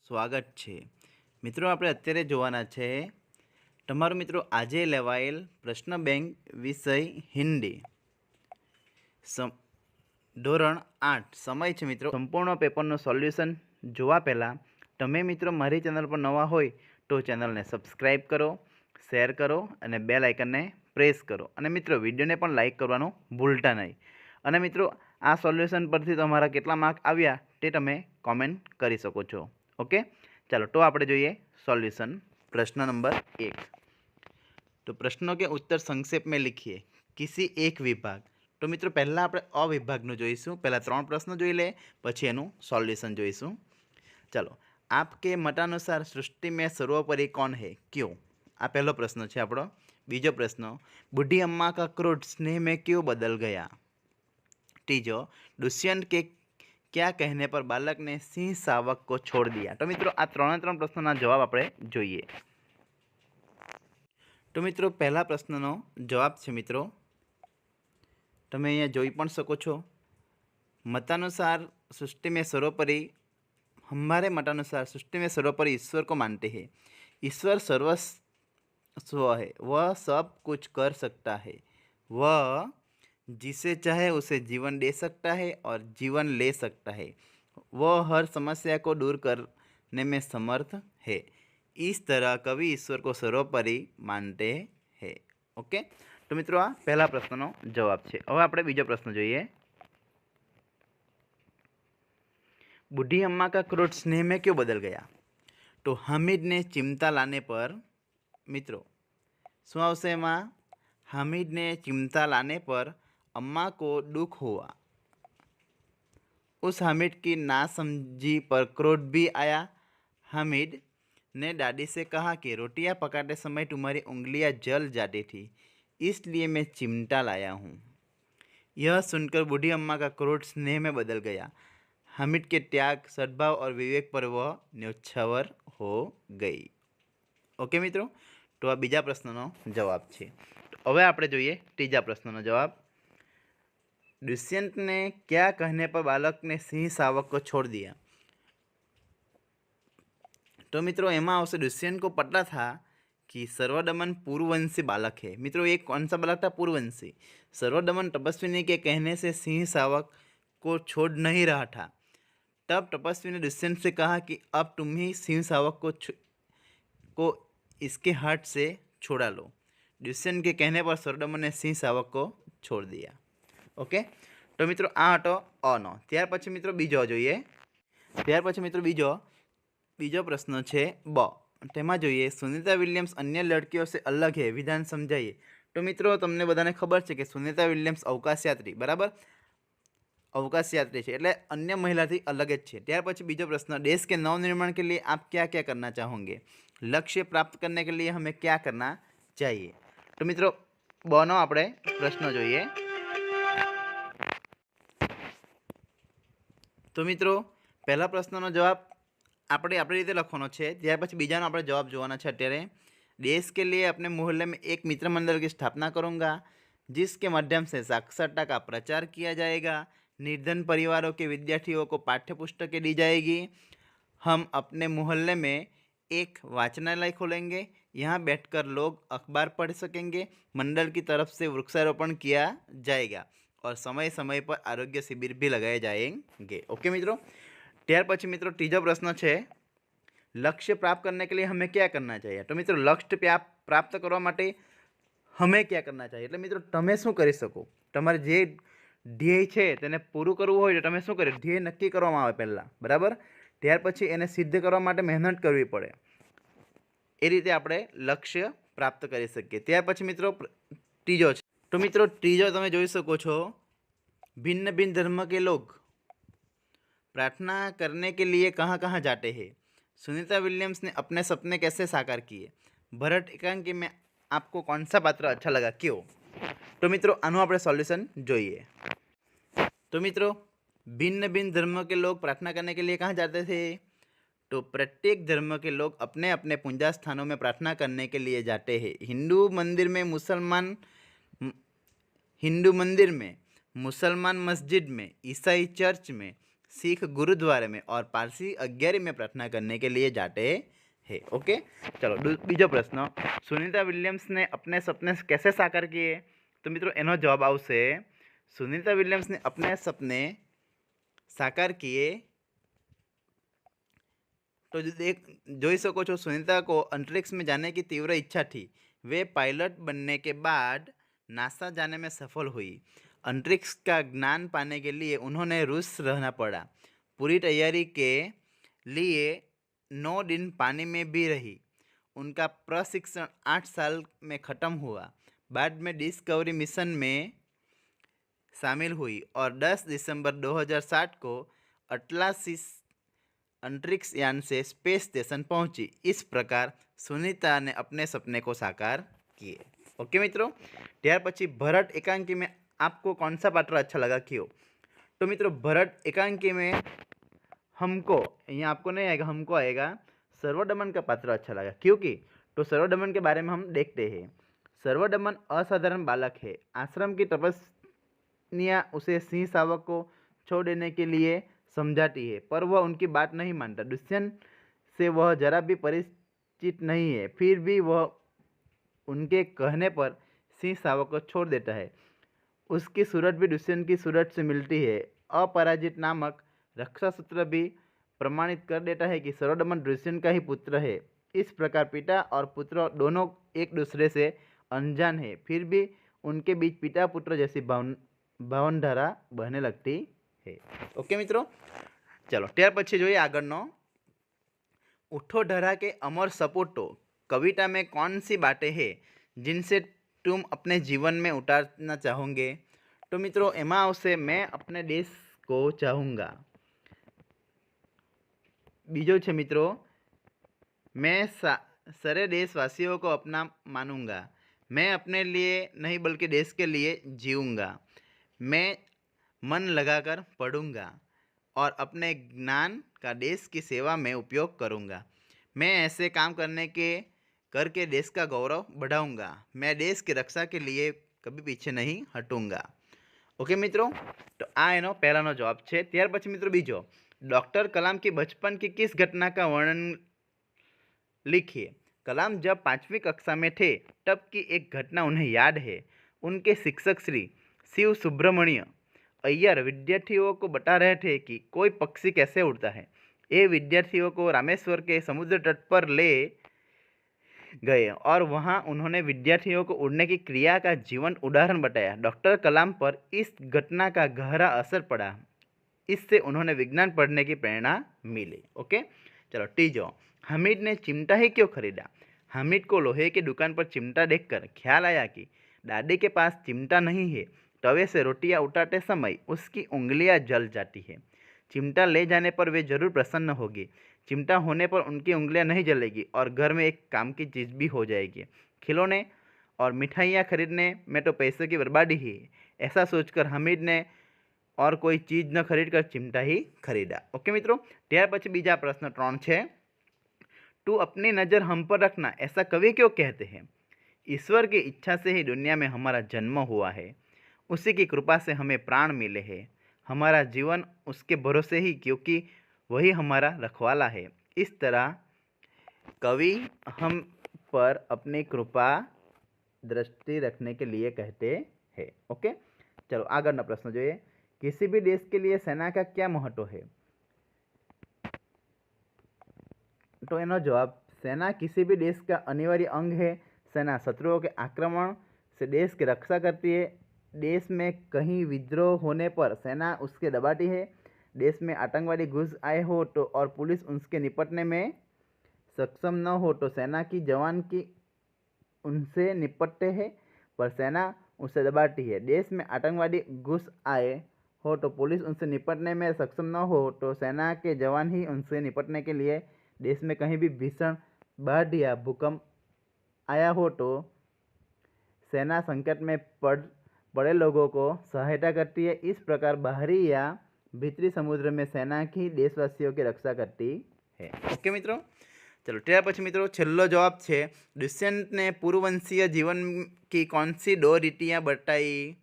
સ્વાગત છે। મિત્રો આપણે અત્યારે જોવાના છે તમારું મિત્રો આજે લેવાયેલ પ્રશ્ન બેંક વિષય હિન્દી ધોરણ 8 સમય છે મિત્રો સંપૂર્ણ પેપરનું સોલ્યુશન જોવા પહેલાં તમે મિત્રો મારી ચેનલ પર નવા હોય તો ચેનલને સબસ્ક્રાઈબ કરો, શેર કરો અને બેલ આઇકનને પ્રેસ કરો અને મિત્રો વિડીયોને પણ લાઇક કરવાનું ભૂલતા નહીં। અને મિત્રો આ સોલ્યુશન પરથી તમારા કેટલા માર્ક આવ્યા તે તમે કોમેન્ટ કરી શકો છો। ओके चलो तो आप જોઈએ सॉल्यूशन। प्रश्न नंबर 1। तो प्रश्नों के उत्तर संक्षेप में लिखिए किसी एक विभाग। तो मित्रों पहला આપણે અ વિભાગનું જોઈશું। પહેલા 3 પ્રશ્નો જોઈ લે પછી એનું સોલ્યુશન જોઈશું। चलो आपके मतानुसार सृष्टि में सर्वोपरि कौन है, क्यों? आ पहलो प्रश्न છે આપણો। બીજો પ્રશ્ન बूढ़ी अम्मा का क्रोध स्नेह में क्यों बदल गया? तीजो दुष्यंत के क्या कहने पर बालक ने सिंह शावक को छोड़ दिया? तो मित्रों आ 3 प्रश्नों जवाब આપણે જોઈએ। तो मित्रों पहला प्रश्नનો जवाब છે મિત્રો તમે અહીંયા જોઈ પણ શકો છો। मतानुसार सृष्टि में सर्वोपरि, हमारे मतानुसार सृष्टि में सर्वोपरि ईश्वर को मानते हैं। ईश्वर सर्वस्व है, वह सब कुछ कर सकता है, वह जिसे चाहे उसे जीवन दे सकता है और जीवन ले सकता है, वह हर समस्या को दूर करने में समर्थ है। इस तरह कवि ईश्वर को सर्वोपरि मानते हैं। ओके तो मित्रों आ पहला प्रश्नનો जवाब है। હવે આપણે બીજો પ્રશ્ન જોઈએ। बूढ़ी अम्मा का क्रोध स्नेह में क्यों बदल गया? तो हामिद ने चिमटा लाने पर मित्रों શું આવશે એમાં? हामिद ने चिमटा लाने पर अम्मा को दुख हुआ। उस हामिद की नासमझी पर क्रोध भी आया। हामिद ने दादी से कहा कि रोटियां पकाते समय तुम्हारी उंगलियां जल जाती थी, इसलिए मैं चिमटा लाया हूँ। यह सुनकर बूढ़ी अम्मा का क्रोध स्नेह में बदल गया। हामिद के त्याग, सद्भाव और विवेक पर वह न्योछावर हो गई। ओके मित्रों तो आ बीजा प्रश्नનો जवाब है। હવે આપણે જોઈએ ત્રીજા પ્રશ્નનો જવાબ। दुष्यंत ने क्या कहने पर बालक ने सिंह शावक को छोड़ दिया? तो मित्रों एमा आवश्य दुष्यंत को पता था कि सर्वदमन पूर्ववंशी बालक है। मित्रों एक कौन सा बालक था? पूर्ववंशी। सर्वदमन तपस्विनी के कहने से सिंह शावक को छोड़ नहीं रहा था। तब तपस्वी ने दुष्यंत से कहा कि अब तुम ही सिंह शावक को इसके हाथ से छोड़ा लो। दुष्यंत के कहने पर सर्वदमन ने सिंह शावक को छोड़ दिया। ओके तो मित्रों आ हतो अनो। त्यार पछी मित्रों बीजो जोईए। त्यार पछी मित्रों बीजो प्रश्न है ब। तेमां जोईए सुनीता विलियम्स अन्य लड़कियों से अलग है, विधान समझाइए। तो मित्रों तमने बधाने खबर है कि सुनीता विलियम्स अवकाशयात्री बराबर अवकाशयात्री है एटले अन्य महिलाथी अलग ज छे। त्यार पछी बीजो प्रश्न देश के नवनिर्माण के लिए आप क्या क्या करना चाहोगे? लक्ष्य प्राप्त करने के लिए हमें क्या करना चाहिए? तो मित्रों बनो आपणे प्रश्न जोईए। तो मित्रों पहला प्रश्नનો जवाब આપણે આપણી રીતે લખવાનો છે। ત્યાર પછી બીજાનો આપણે જવાબ જોવાના છે। અત્યારે देश के लिए अपने मोहल्ले में एक मित्र मंडल की स्थापना करूँगा जिसके माध्यम से साक्षरता का प्रचार किया जाएगा। निर्धन परिवारों के विद्यार्थियों को पाठ्य पुस्तकें दी जाएगी। हम अपने मोहल्ले में एक वाचनालय खोलेंगे, यहाँ बैठकर लोग अखबार पढ़ सकेंगे। मंडल की तरफ से वृक्षारोपण किया जाएगा और समय समय पर आरोग्य शिविर भी लगाए जाएंगे। ओके मित्रों त्यार पछी मित्रों तीजो प्रश्न है लक्ष्य प्राप्त करने के लिए हमें क्या करना चाहिए? तो मित्रों लक्ष्य प्राप्त करवा माटे हमें क्या करना चाहिए એટલે મિત્રો તમે શું કરી શકો? તમારે જે ધ્યેય છે તેને પૂરું કરવું હોય તો તમે શું કરે? ધ્યેય નક્કી કરવામાં આવે પહેલાં બરાબર, ત્યાર પછી એને સિદ્ધ કરવા માટે મહેનત કરવી પડે। એ રીતે આપણે લક્ષ્ય પ્રાપ્ત કરી શકીએ। ત્યાર પછી મિત્રો ત્રીજો છે। તો મિત્રો ત્રીજો તમે જોઈ શકો છો भिन्न भिन्न धर्म के लोग प्रार्थना करने के लिए कहाँ कहाँ जाते हैं? सुनीता विलियम्स ने अपने सपने कैसे साकार किए? भरत एकांकी में आपको कौन सा पात्र अच्छा लगा, क्यों? तो मित्रों आनु आपणे सॉल्यूशन जोईए। तो मित्रों भिन्न भिन्न धर्म के लोग प्रार्थना करने के लिए कहाँ जाते थे? तो प्रत्येक धर्म के लोग अपने अपने पूजा स्थानों में प्रार्थना करने के लिए जाते हैं। हिंदू मंदिर में, मुसलमान मस्जिद में, ईसाई चर्च में, सिख गुरुद्वारे में और पारसी 11 में प्रार्थना करने के लिए जाते हैं। ओके, चलो बीजो प्रश्न, सुनीता विलियम्स ने अपने सपने कैसे साकार किए? तो मित्रों एनो जवाब आवशे सुनीता विलियम्स ने अपने सपने साकार किए तो જોઈ શકો છો सुनीता को अंतरिक्ष में जाने की तीव्र इच्छा थी। वे पायलट बनने के बाद नासा जाने में सफल हुई। अंतरिक्ष का ज्ञान पाने के लिए उन्होंने रूस रहना पड़ा। पूरी तैयारी के लिए 9 दिन पानी में भी रही। उनका प्रशिक्षण 8 साल में ख़त्म हुआ। बाद में डिस्कवरी मिशन में शामिल हुई और 10 दिसंबर 2007 को अटलासिस अंतरिक्ष यान से स्पेस स्टेशन पहुंची। इस प्रकार सुनीता ने अपने सपने को साकार किए। ओके मित्रों, त्यार पछी भरत एकांकी में आपको कौन सा पात्र अच्छा लगा क्यों? तो मित्रों भरत एकांकी में हमको, यहाँ आपको नहीं आएगा, हमको आएगा सर्वदमन का पात्र अच्छा लगा। क्योंकि तो सर्वदमन के बारे में हम देखते हैं। सर्वदमन असाधारण बालक है। आश्रम की तपस्या उसे सिंह शावक को छोड़ देने के लिए समझाती है, पर वह उनकी बात नहीं मानता। दुष्यंत से वह जरा भी परिचित नहीं है, फिर भी वह उनके कहने पर सिंह शावक को छोड़ देता है। उसकी सूरत भी दुष्यंत की सूरत से मिलती है। अपराजित नामक रक्षा सूत्र भी प्रमाणित कर देता है कि सर्वदमन दुष्यंत का ही पुत्र है। इस प्रकार पिता और पुत्र दोनों एक दूसरे से अनजान है, फिर भी उनके बीच पिता पुत्र जैसी भावनधारा बहने लगती है। ओके मित्रों, चलो त्यार पछी जोईए आगळनो, उठो डरा के अमर सपूतो कविता में कौन सी बातें हैं जिनसे तुम अपने जीवन में उतारना चाहोगे? तो मित्रों एमा आवशे मैं अपने देश को चाहूँगा। बीजो छे मित्रों, मैं सारे देशवासियों को अपना मानूंगा। मैं अपने लिए नहीं बल्कि देश के लिए जीऊँगा। मैं मन लगाकर पढ़ूंगा और अपने ज्ञान का देश की सेवा में उपयोग करूंगा। मैं ऐसे काम करके देश का गौरव बढ़ाऊंगा। मैं देश की रक्षा के लिए कभी पीछे नहीं हटूंगा। ओके मित्रों, तो आ एनो पहलानो जवाब है। त्यार पछी मित्रों बीजो, डॉक्टर कलाम की बचपन की किस घटना का वर्णन लिखिए। कलाम जब 5वीं कक्षा में थे तब की एक घटना उन्हें याद है। उनके शिक्षक श्री शिव सुब्रमण्य अय्यर विद्यार्थियों को बता रहे थे कि कोई पक्षी कैसे उड़ता है। ये विद्यार्थियों को रामेश्वर के समुद्र तट पर ले गए और वहां उन्होंने विद्यार्थियों को उड़ने की क्रिया का जीवंत उदाहरण बताया। डॉक्टर कलाम पर इस घटना का गहरा असर पड़ा। इससे उन्होंने विज्ञान पढ़ने की प्रेरणा मिली। ओके, चलो तीजो, हामिद ने चिमटा ही क्यों खरीदा? हामिद को लोहे की दुकान पर चिमटा देखकर ख्याल आया कि दादी के पास चिमटा नहीं है। तवे से रोटियां उठाते समय उसकी उंगलियां जल जाती है। चिमटा ले जाने पर वे जरूर प्रसन्न होगी। चिमटा होने पर उनकी उंगलियां नहीं जलेगी और घर में एक काम की चीज़ भी हो जाएगी। खिलौने और मिठाइयाँ खरीदने में तो पैसे की बर्बादी ही है। ऐसा सोचकर हामिद ने और कोई चीज़ न खरीद कर चिमटा ही खरीदा। ओके मित्रों, त्यार पछी बीजा प्रश्न 3 है। तू अपनी नज़र हम पर रखना, ऐसा कवि क्यों कहते हैं? ईश्वर की इच्छा से ही दुनिया में हमारा जन्म हुआ है। उसी की कृपा से हमें प्राण मिले हैं। हमारा जीवन उसके भरोसे ही, क्योंकि वही हमारा रखवाला है। इस तरह कवि हम पर अपनी कृपा दृष्टि रखने के लिए कहते हैं। ओके, चलो आगळनो प्रश्न जोईए। किसी भी देश के लिए सेना का क्या महत्व है? तो एनो जवाब, सेना किसी भी देश का अनिवार्य अंग है। सेना शत्रुओं के आक्रमण से देश की रक्षा करती है। देश में कहीं विद्रोह होने पर सेना उसके दबाती है। देश में आतंकवादी घुस आए हो तो और पुलिस उनसे निपटने में सक्षम न हो तो सेना की जवान की उनसे निपटते हैं, पर सेना उसे दबाती है। देश में आतंकवादी घुस आए हो तो पुलिस उनसे निपटने में सक्षम न हो तो सेना के जवान ही उनसे निपटने के लिए देश में कहीं भी भीषण बाढ़ या भूकंप आया हो तो सेना संकट में पड़े लोगों को सहायता करती है। इस प्रकार बाहरी या भीतरी समुद्र में सेना की देशवासियों की रक्षा करती है। ओके मित्रों, चलो त्यार पछी मित्रों छेल्लो जवाब है। दुष्यंत ने पूर्ववंशीय जीवन की कौन सी 2 रीतियाँ बताई?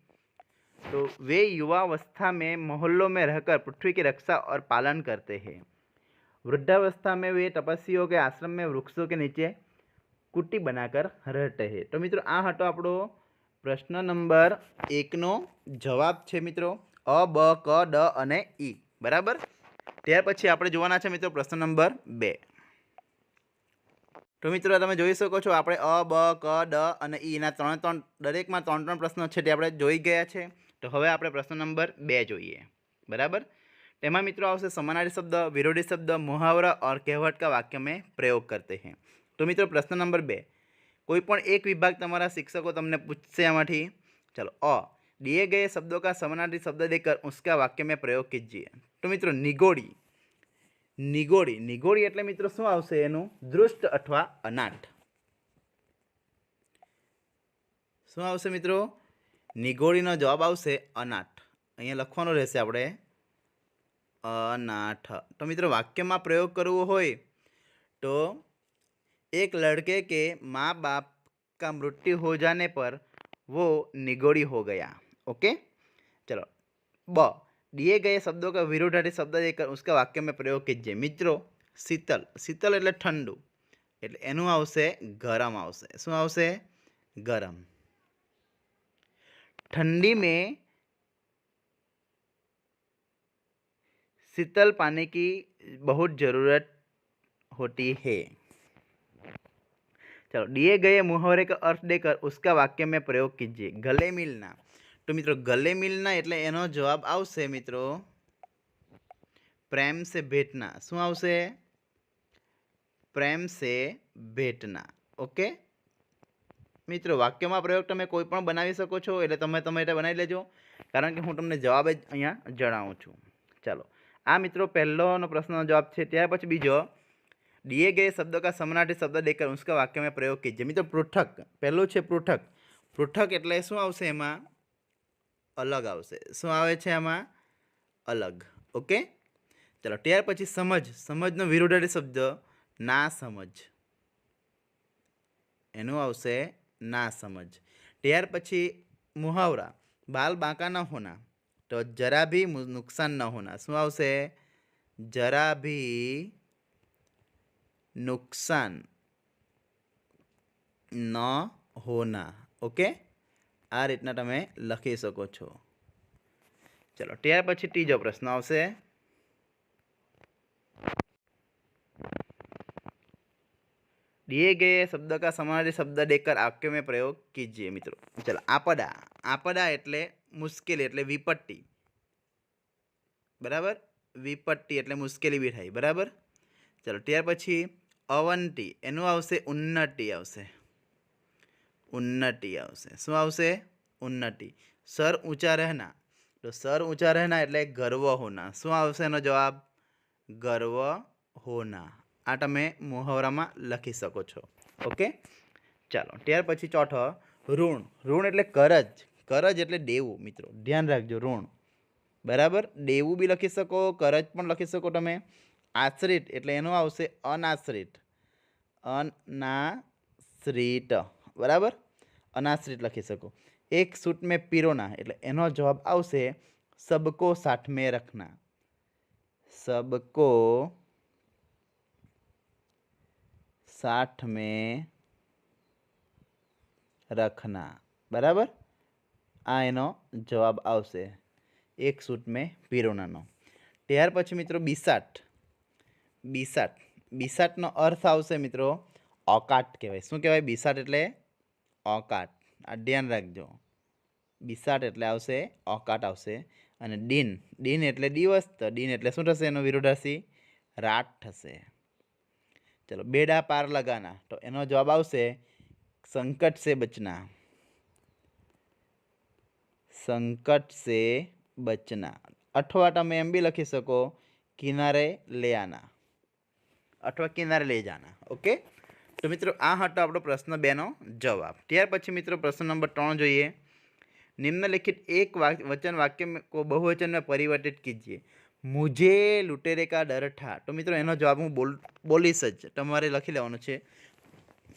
तो वे युवावस्था में मोहल्लों में रहकर पृथ्वी की रक्षा और पालन करते हैं। वृद्धावस्था में वे तपस्वियों के आश्रम में वृक्षों के नीचे कुटी बनाकर रहते हैं। तो मित्रों आ हटो आपणो प्रश्न नंबर 1 नो जवाब है मित्रों अ ब क ड अने ई बराबर। त्यार पछी आपणे जोवाना छे मित्रों प्रश्न नंबर 2। तो मित्रों तमे जोई शको छो आपणे अ ब क ड अने ई ना त्रण दरेकमां त्रण प्रश्नो छे ते आपणे जोई गया छे। तो हवे आपणे प्रश्न नंबर 2 जोईए बराबर। तेमां मित्रों आवशे समानार्थी शब्द, विरोधी शब्द, मुहावरा और कहेवत का वाक्य में प्रयोग करते हैं। तो मित्रों प्रश्न नंबर 2 कोईपण एक विभाग तमारा शिक्षकों तमने पूछशे आमांथी। चलो अ दिए गए शब्दों का समानार्थी शब्द देकर उसका वाक्य में प्रयोग कीजिए। तो मित्रों निगोड़ी निगोड़ी निगोड़ी एटले मित्रों शुं आवशे एनुं दृष्ट अथवा अनाथ। शुं आवशे मित्रों निगोड़ीनो जवाब आवशे अनाथ। अहींया लखवानुं रहेशे आपणे अनाथ। तो मित्रों वाक्य में प्रयोग करवो होय तो एक लड़के के माँ बाप का मृत्यु हो जाने पर वो निगोड़ी हो गया। ओके चलो ब दिए गए शब्दों का विरोधार्थी शब्द देकर उसका वाक्य में प्रयोग कीजिए। मित्रों शीतल शीतल एटले ठंडू एटले एनुं आवशे गरम आवशे। शुं आवशे गरम। ठंडी में शीतल पानी की बहुत ज़रूरत होती है। चलो दिए गए मुहावरे का अर्थ देकर उसका वाक्य में प्रयोग कीजिए। गले मिलना। तो मित्रों गले मिलना एटले एनो जवाब आवशे मित्रों प्रेम से भेटना। शुं आवशे प्रेम से भेटना। ओके मित्रों वाक्य में प्रयोग तमे कोई पण बनावी शको छो एटले तमे बनावी लेजो कारण के हूँ तमने जवाब ज अहींया जणावुं छुं। चलो आ मित्रों पहलोनो प्रश्ननो जवाब छे। त्यार पछी बीजो दिए गए शब्दों का समानार्थी शब्द देकर उसका वाक्य में प्रयोग कीजिए। मित्रों पृथक पहलू छे पृथक। पृथक एटले शुं आवशे एमां अलग आवशे। शुं आवे छे एमां अलग। ओके चलो त्यार पछी समझ समझनो विरोधार्थी शब्द ना समझ एनुं आवशे ना समझ। त्यार पछी मुहावरा बाल बांका न होना तो जरा भी नुकसान न होना। शुं आवशे जरा भी नुकसान न होना। ओके आ रीतना तमे लखी शको छो। चलो त्यार पछी तीजो प्रश्न आवशे दिए गए शब्द का समानार्थी शब्द देकर वाक्य में प्रयोग कीजिए। मित्रों चलो आपदा आपदा एटले मुश्केली एटले विपत्ति बराबर। विपत्ति एटले मुश्केली भी थाय बराबर। चलो त्यार पछी अवंती एनुं आवशे उन्नति आवशे। उन्नति आवशे। शुं आवशे उन्नति। सर ऊंचा रहना तो सर ऊंचा रहना एटले गर्व होना। शुं आवशे एनो जवाब गर्व होना। आ तमे मुहावरामां लखी शको छो। ओके चालो त्यार पछी चौथो ऋण ऋण एटले करज करज एटले देवुं। मित्रों ध्यान राखजो ऋण बराबर देवुं बी लखी शको करज पण लखी शको तमे। आश्रित एटले एनो आवशे अनाश्रित अनाश्रित बराबर अनाश्रित लखी शको। एक सूट में पिरोना एटले एनो जवाब आवशे सबको साथ में रखना। सबको साथ में रखना बराबर आ एनो जवाब आवशे एक सूट में पिरोनानो। त्यार पछी मित्रों बिसाट बिसाट बिसाटनो अर्थ आवशे मित्रों औकात कहेवाय। शुं कहेवाय बिसाट एटले औकात। आ ध्यान राखजो बिसाट एटले आवशे औकात आवशे। अने दिन दिन एटले दिवस तो दिन एटले शुं थशे एनो विरोधार्थी रात थशे। चलो बेड़ा पार लगाना तो एनो जवाब आवशे संकट से बचना। संकट से बचना अथवा तमे एम भी लखी शको किनारे ले आना अथवा किनारे ले जाना। ओके तो मित्रों आ हतो आपणो प्रश्न 2 नो जवाब। त्यार पछी मित्रों प्रश्न नंबर 3 जोईए। निम्नलिखित एक वचन वाक्य में को बहुवचन में परिवर्तित कीजिए। मुझे लुटेरे का डर था। तो मित्रों एनो जवाब हूँ बोलीश ज तमारे लखी लेवानुं छे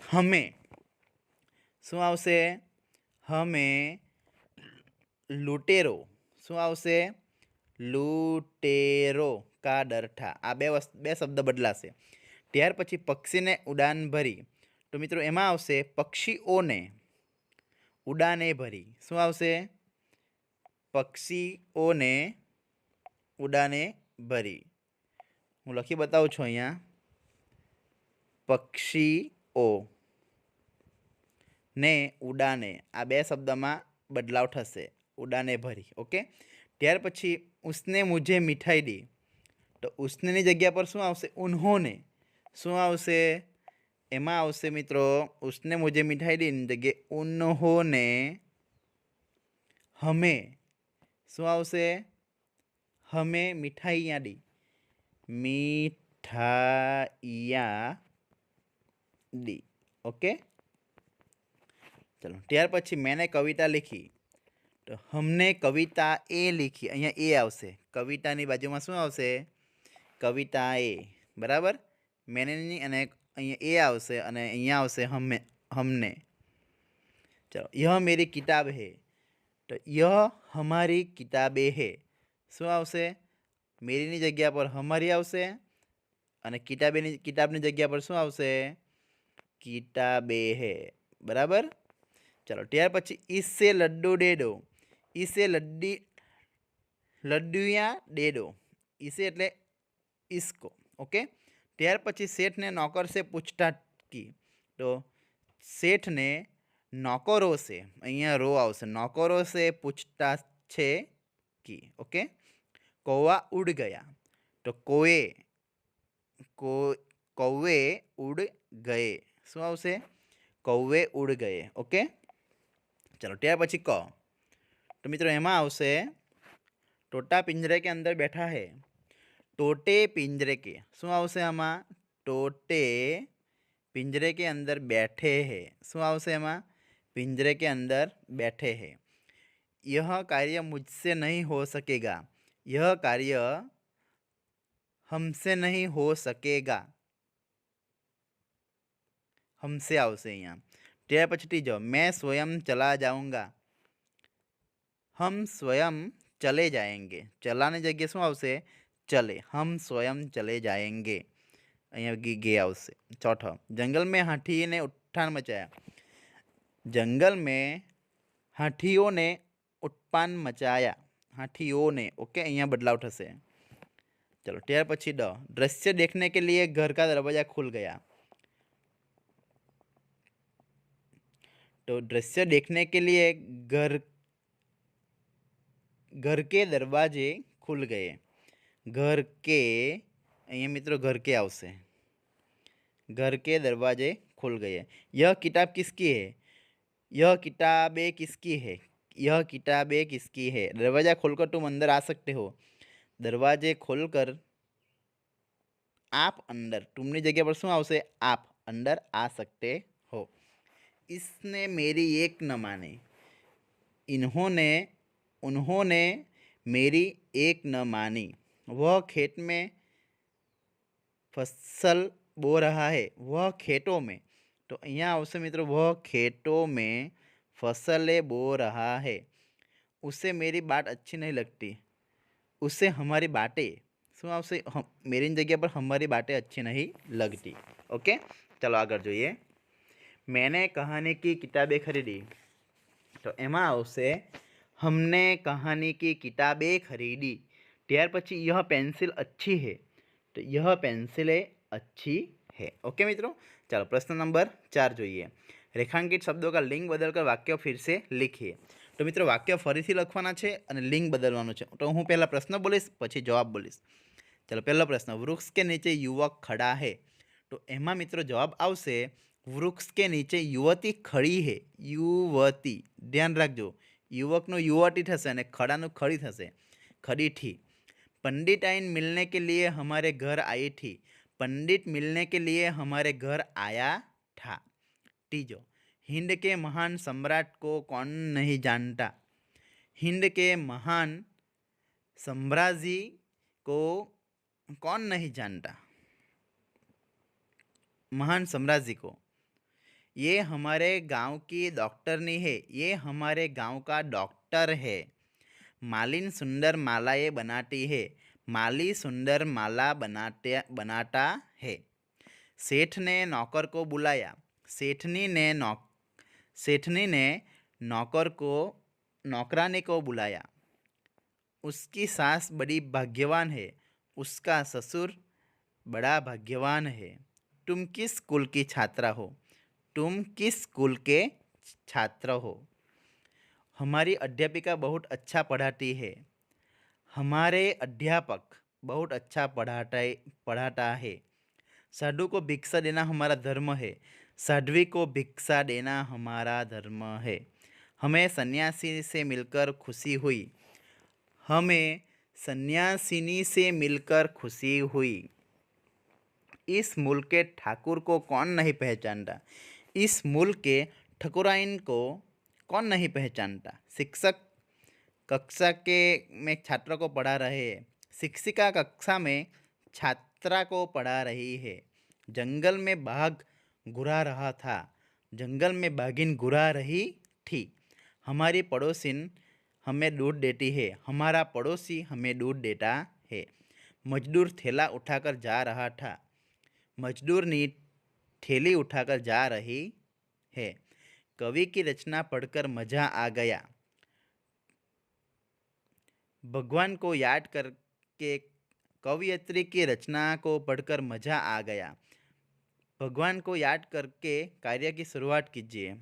हमें। शुं आवशे हमें લૂંટેરો શું આવશે? લૂંટેરો કા ડરઠા. આ બે શબ્દ બદલાશે. ત્યાર પછી પક્ષીને ઉડાન ભરી, તો મિત્રો એમાં આવશે પક્ષીઓને ઉડાને ભરી. શું આવશે? પક્ષીઓને ઉડાને ભરી. હું લખી બતાવું છું અહીંયા. પક્ષીઓ ને ઉડાને, આ બે શબ્દમાં બદલાવ થશે. ઉડાને ભરી. ઓકે. ત્યાર પછી ઉસને મુझे મીઠાઈ દી, તો ઉસનેની જગ્યા પર શું આવશે? ઉન્હોને. શું આવશે? એમાં આવશે મિત્રો ઉસને મુझे મીઠાઈ દીની જગ્યાએ ઉન્હોને હમે. શું આવશે? હમે મીઠાઈયા દી. મીઠાઈયા दी. ओके, चलो. ત્યાર પછી मैंने कविता लिखी, तो हमने कविता ए लिखी. અહીંયા એ આવશે. કવિતાની બાજુમાં શું આવશે? કવિતા એ. બરાબર. મેનેની અને અહીંયા એ આવશે અને અહીંયા આવશે हमने. चलो. यह मेरी किताब है, तो यह हमारी किताबें है. શું આવશે? મેરીની જગ્યા પર હમારી આવશે અને કિતાબની જગ્યા પર શું આવશે? किताबे है. बराबर. चलो. ત્યાર પછી इससे लड्डू दे दो, इसे लड्डुया दे दो. इसे એટલે इसको. ओके. ત્યાર પછી શેઠ ને નौकर से पूछताछ की, तो શેઠ ને નौकरों से, અહીંયા રો આવશે, નौकरों से पूछताछ की. ओके. कौवा उड़ गया, तो कौवे उड़ गए. શું આવશે? કૌવે ઉડ ગયે. ઓકે. ચલો. ત્યાર પછી ક, તો મિત્રો એમાં આવશે ટોટા પિંજરે કે અંદર બેઠા હે, ટોટે પિંજરે કે. શું આવશે આમાં? ટોટે પિંજરે કે અંદર બેઠે હે. શું આવશે એમાં? પિંજરે કે અંદર બેઠે હે. यह कार्य मुझसे नहीं हो सकेगा, यह कार्य हमसे नहीं हो सकेगा. हमसे आवશે અહીંયા. ત્યાર પછી ત્રીજો, मैं स्वयं चला जाऊंगा, हम स्वयं चले जाएंगे. ચલાની જગ્યાએ શું આવશે? ચલે. हम स्वयं चले जाएंगे. અહીંયા गे આવશે. ચોથો, जंगल में हाथी ने उठान मचाया, जंगल में हाथियों ने उत्पान मचाया. हाथियों ने. ओके. અહીંયા બદલાવ થશે. चलो. ત્યાર પછી ड, दृश्य देखने के लिए घर का दरवाजा खुल गया, तो दृश्य देखने के लिए घर के दरवाजे खुल गए. घर के, અહીંયા મિત્રો घर के આવશે. घर के दरवाजे खुल गए. यह किताब किसकी है, यह किताबें किसकी है, यह किताबें किसकी है. दरवाजा खोलकर तुम अंदर आ सकते हो, दरवाजे खोलकर आप अंदर. तुमની जगह पर શું આવશે? आप अंदर आ सकते हो. इसने मेरी एक न मानी, उन्होंने मेरी एक न मानी. वह खेत में फसल बो रहा है, वह खेतों में. तो અહીંયા આવશે મિત્રો वह खेतों में फसलें बो रहा है. उसे मेरी बात अच्छी नहीं लगती, उसे हमारी बातें. શું આવશે? મેરીની જગ્યા પર हमारी बातें अच्छी नहीं लगती. ओके. चलो આગળ જોઈએ. मैंने कहानी की किताबें खरीदी, तो એમાં આવશે हमने कहानी की किताबें खरीदी. ત્યાર પછી यह पेंसिल अच्छी है, तो यह पेंसिलें अच्छी है. ओके मित्रों. चलो प्रश्न नंबर 4 જોઈએ. રેખાંકિત શબ્દો का लिंग बदलकर वाक्य फिर से लिखिए. तो મિત્રો વાક્ય ફરીથી લખવાના છે અને લિંગ બદલવાનું છે. તો હું પહેલાં પ્રશ્ન બોલીશ પછી જવાબ બોલીશ. ચલો. પહેલો પ્રશ્ન, વૃક્ષ કે નીચે યુવક ખડા હે. તો એમાં મિત્રો જવાબ આવશે વૃક્ષ કે નીચે યુવતી ખડી હે. યુવતી. ધ્યાન રાખજો. યુવકનું યુવતી થશે અને ખડાનું ખડી થશે. ખડીથી. पंडित आइन मिलने के लिए हमारे घर आई थी, पंडित मिलने के लिए हमारे घर आया था. तीजो, हिंद के महान सम्राट को कौन नहीं जानता, हिंद के महान सम्राजी को कौन नहीं जानता. महान सम्राजी को. ये हमारे गांव की डॉक्टरनी है, ये हमारे गांव का डॉक्टर है. मालिन सुंदर मालाएं बनाती है। माली सुंदर माला बनाता है। सेठ ने नौकर को बुलाया। सेठनी ने नौकरानी को बुलाया। उसकी सास बड़ी भाग्यवान है। उसका ससुर बड़ा भाग्यवान है। तुम किस स्कूल की छात्रा हो? तुम किस स्कूल के छात्र हो? हमारी अध्यापिका बहुत अच्छा पढ़ाती है। हमारे अध्यापक बहुत अच्छा पढ़ाता है। साधु को भिक्षा देना हमारा धर्म है। साध्वी को भिक्षा देना हमारा धर्म है। हमें सन्यासी से मिलकर खुशी हुई। हमें सन्यासिनी से मिलकर खुशी हुई। इस मुल्क के ठाकुर को कौन नहीं पहचानता? इस मुल्क के ठकुराइन को कौन नहीं पहचानता? शिक्षक कक्षा के में छात्रों को पढ़ा रहे हैं। शिक्षिका कक्षा में छात्रा को पढ़ा रही है। जंगल में बाघ घुरा रहा था। जंगल में बाघिन घुरा रही थी। हमारी पड़ोसिन हमें दूध देती है। हमारा पड़ोसी हमें दूध देता है। मजदूर थैला उठाकर जा रहा था। मजदूरनी थैली उठाकर जा रही है। कवि की रचना पढ़कर मजा आ गया। भगवान को याद करके कवयित्री की रचना को पढ़कर मजा आ गया। भगवान को याद करके कार्य की शुरुआत कीजिए।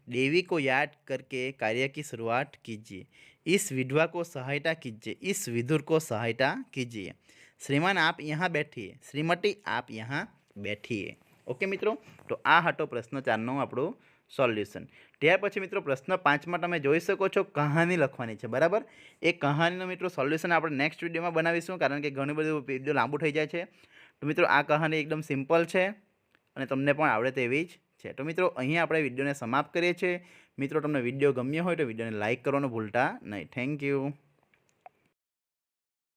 देवी को याद करके कार्य की शुरुआत कीजिए। इस विधवा को सहायता कीजिए। इस विधुर को सहायता कीजिए। श्रीमान आप यहाँ बैठिए। श्रीमती आप यहाँ बैठिए। ओके मित्रों, तो आ हटो प्रश्न 4 આપણું સોલ્યુશન। ત્યાર પછી મિત્રો પ્રશ્ન 5માં તમે જોઈ શકો છો કહાની લખવાની છે, બરાબર। એ કહાનીનો મિત્રો સોલ્યુશન આપણે નેક્સ્ટ વિડીયોમાં બનાવીશું, કારણ કે ઘણી બધી વિડીયો લાંબુ થઈ જાય છે। તો મિત્રો આ કહાની એકદમ સિમ્પલ છે અને તમને પણ આવડે તેવી જ છે। તો મિત્રો અહીંયા આપણે વિડીયોને સમાપ્ત કરીએ છીએ। મિત્રો તમને વિડીયો ગમ્યો હોય તો વિડીયોને લાઇક કરવાનું ભૂલતા નહીં। Thank you.